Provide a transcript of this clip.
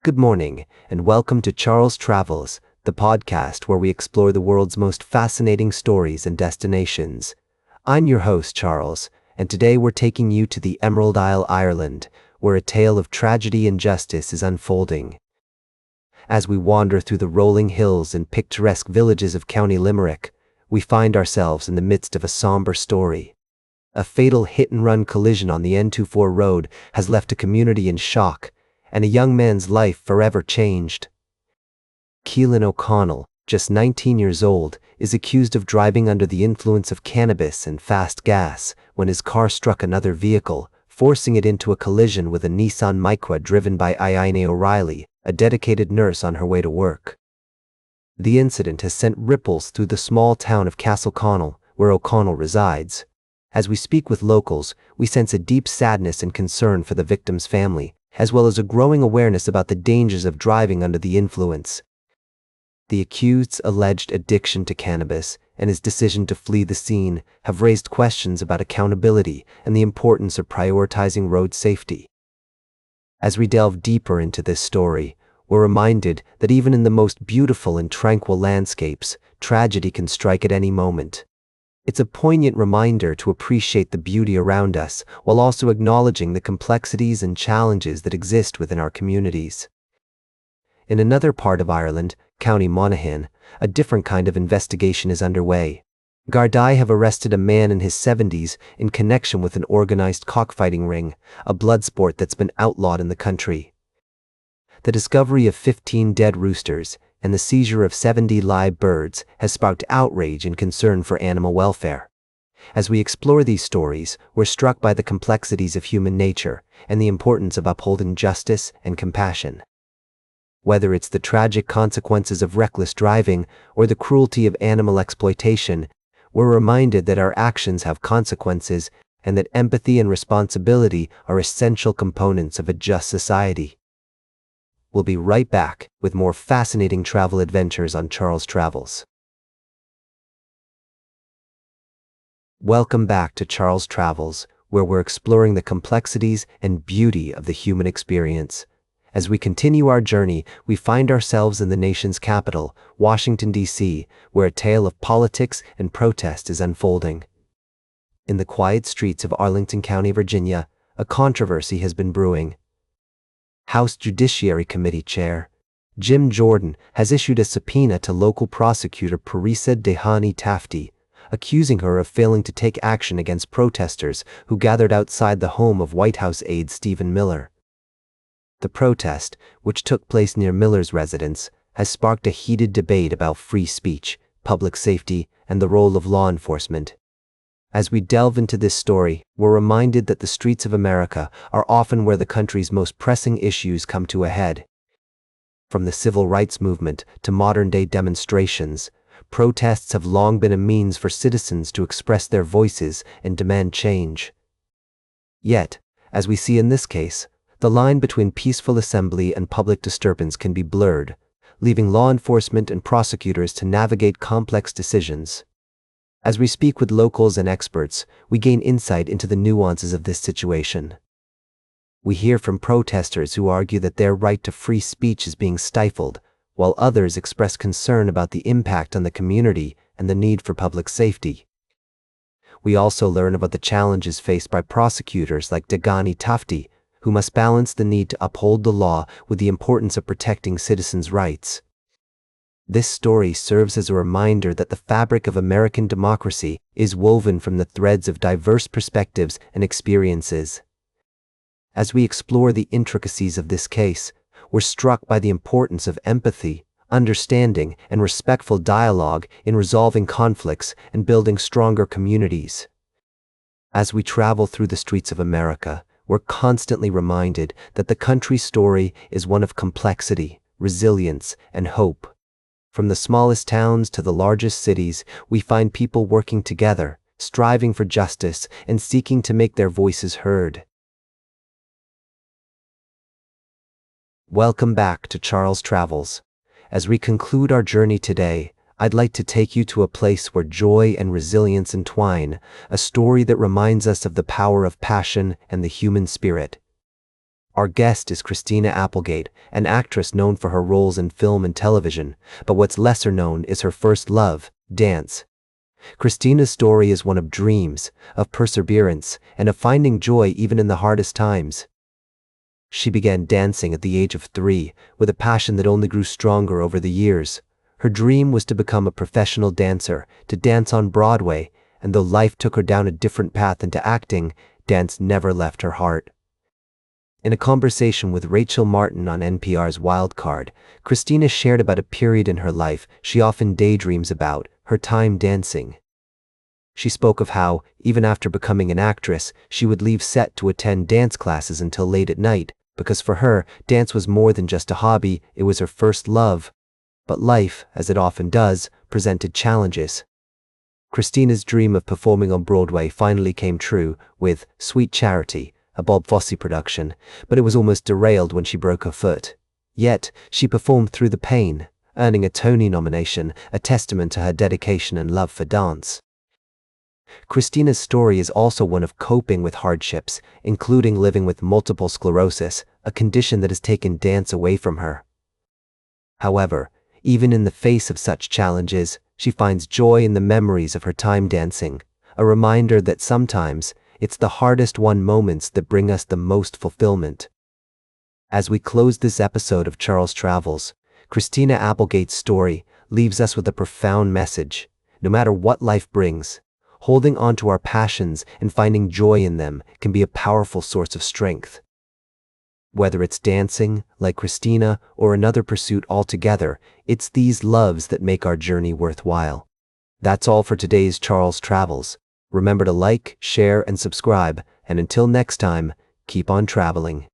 Good morning, and welcome to Charles Travels, the podcast where we explore the world's most fascinating stories and destinations. I'm your host, Charles, and today we're taking you to the Emerald Isle, Ireland, where a tale of tragedy and justice is unfolding. As we wander through the rolling hills and picturesque villages of County Limerick, we find ourselves in the midst of a somber story. A fatal hit-and-run collision on the N24 road has left a community in shock, and a young man's life forever changed. Keelan O'Connell, just 19 years old, is accused of driving under the influence of cannabis and fast gas when his car struck another vehicle, forcing it into a collision with a Nissan Micra driven by Aine O'Reilly, a dedicated nurse on her way to work. The incident has sent ripples through the small town of Castleconnell, where O'Connell resides. As we speak with locals, we sense a deep sadness and concern for the victim's family, as well as a growing awareness about the dangers of driving under the influence. The accused's alleged addiction to cannabis and his decision to flee the scene have raised questions about accountability and the importance of prioritizing road safety. As we delve deeper into this story, we're reminded that even in the most beautiful and tranquil landscapes, tragedy can strike at any moment. It's a poignant reminder to appreciate the beauty around us while also acknowledging the complexities and challenges that exist within our communities. In another part of Ireland, County Monaghan, a different kind of investigation is underway. Gardaí have arrested a man in his 70s in connection with an organized cockfighting ring, a blood sport that's been outlawed in the country. The discovery of 15 dead roosters and the seizure of 70 live birds has sparked outrage and concern for animal welfare. As we explore these stories, we're struck by the complexities of human nature and the importance of upholding justice and compassion. Whether it's the tragic consequences of reckless driving or the cruelty of animal exploitation, we're reminded that our actions have consequences and that empathy and responsibility are essential components of a just society. We'll be right back with more fascinating travel adventures on Charles Travels. Welcome back to Charles Travels, where we're exploring the complexities and beauty of the human experience. As we continue our journey, we find ourselves in the nation's capital, Washington, D.C., where a tale of politics and protest is unfolding. In the quiet streets of Arlington County, Virginia, a controversy has been brewing. House Judiciary Committee Chair Jim Jordan has issued a subpoena to local prosecutor Parisa Dehani Tafti, accusing her of failing to take action against protesters who gathered outside the home of White House aide Stephen Miller. The protest, which took place near Miller's residence, has sparked a heated debate about free speech, public safety, and the role of law enforcement. As we delve into this story, we're reminded that the streets of America are often where the country's most pressing issues come to a head. From the civil rights movement to modern-day demonstrations, protests have long been a means for citizens to express their voices and demand change. Yet, as we see in this case, the line between peaceful assembly and public disturbance can be blurred, leaving law enforcement and prosecutors to navigate complex decisions. As we speak with locals and experts, we gain insight into the nuances of this situation. We hear from protesters who argue that their right to free speech is being stifled, while others express concern about the impact on the community and the need for public safety. We also learn about the challenges faced by prosecutors like Dehani Tafti, who must balance the need to uphold the law with the importance of protecting citizens' rights. This story serves as a reminder that the fabric of American democracy is woven from the threads of diverse perspectives and experiences. As we explore the intricacies of this case, we're struck by the importance of empathy, understanding, and respectful dialogue in resolving conflicts and building stronger communities. As we travel through the streets of America, we're constantly reminded that the country's story is one of complexity, resilience, and hope. From the smallest towns to the largest cities, we find people working together, striving for justice, and seeking to make their voices heard. Welcome back to Charles Travels. As we conclude our journey today, I'd like to take you to a place where joy and resilience entwine, a story that reminds us of the power of passion and the human spirit. Our guest is Christina Applegate, an actress known for her roles in film and television, but what's lesser known is her first love, dance. Christina's story is one of dreams, of perseverance, and of finding joy even in the hardest times. She began dancing at the age of 3, with a passion that only grew stronger over the years. Her dream was to become a professional dancer, to dance on Broadway, and though life took her down a different path into acting, dance never left her heart. In a conversation with Rachel Martin on NPR's Wildcard, Christina shared about a period in her life she often daydreams about, her time dancing. She spoke of how, even after becoming an actress, she would leave set to attend dance classes until late at night, because for her, dance was more than just a hobby, it was her first love. But life, as it often does, presented challenges. Christina's dream of performing on Broadway finally came true with Sweet Charity, a Bob Fosse production, but it was almost derailed when she broke her foot. Yet, she performed through the pain, earning a Tony nomination, a testament to her dedication and love for dance. Christina's story is also one of coping with hardships, including living with multiple sclerosis, a condition that has taken dance away from her. However, even in the face of such challenges, she finds joy in the memories of her time dancing, a reminder that sometimes it's the hardest won moments that bring us the most fulfillment. As we close this episode of Charles Travels, Christina Applegate's story leaves us with a profound message. No matter what life brings, holding on to our passions and finding joy in them can be a powerful source of strength. Whether it's dancing, like Christina, or another pursuit altogether, it's these loves that make our journey worthwhile. That's all for today's Charles Travels. Remember to like, share, and subscribe, and until next time, keep on traveling.